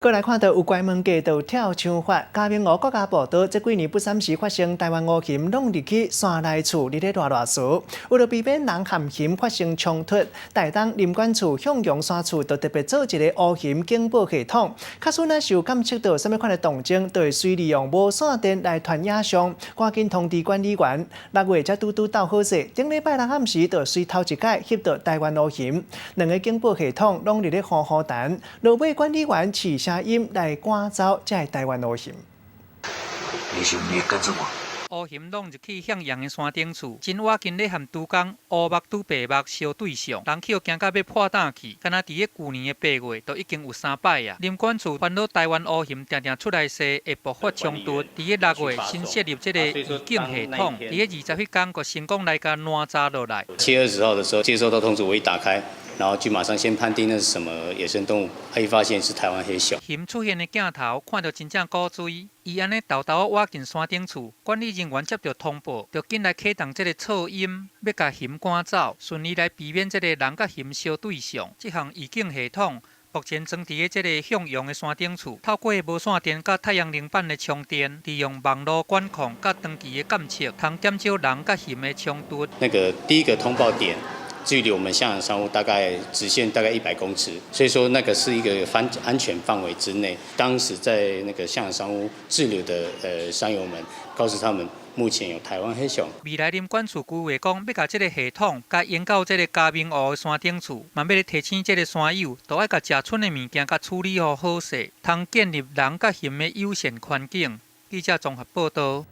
过来看到有关门街道跳墙法，嘉明湖国家步道这几年不三时发生台湾乌熊拢入去山内厝日咧热树，为了避免人和熊发生冲突，台东林管处向阳山厝就特别做一个乌熊警报系统。假使若是有感测到什么款的动静，就会随利用无线电来传影像，赶紧通知管理员。6月才拄斗好势，顶礼拜六暗时就随头一届翕到台湾乌熊，两个警报系统拢伫咧呼呼弹，落尾管理员起声音来赶走这台湾乌熊。你是你干什么？乌熊拢入去向阳的山顶厝，真晚今日和拄工乌目拄白目相对上，人去惊到要破胆去。敢若伫个去年的8月，都已经有3摆啊。林管处烦恼台湾乌熊常常出来说会爆发冲突，伫个6月新设立这个预警系统，伫个21天就成功来甲拦查落来。7月20号的时候接收到通知，我一打开。然后就马上先判定那是什么野生动物，可以发现是台湾黑熊。熊出现的镜头看到真正古锥，伊安尼豆豆挖进山顶厝，管理人员接到通报，就紧来启动这个噪音，要甲熊赶走，顺利来避免这个人甲熊相对上。这项预警系统目前装伫个这个向阳的山顶厝，透过无线电甲太阳能板的充电，利用网络管控甲长期的监测，通减少人甲熊的冲突。那个第一个通报点。距离我们向阳山屋大概直线大概100公尺，所以说那个是一个安全范围之内。当时在那个向阳山屋滞留的山友们，告诉他们目前有台湾黑熊。未来林管处规划讲，要甲这个系统甲引到这个嘉明湖的山顶厝，嘛要提醒这个山友，都要甲食剩的物件甲处理好好势，通建立人甲熊的友善环境。记者综合报道。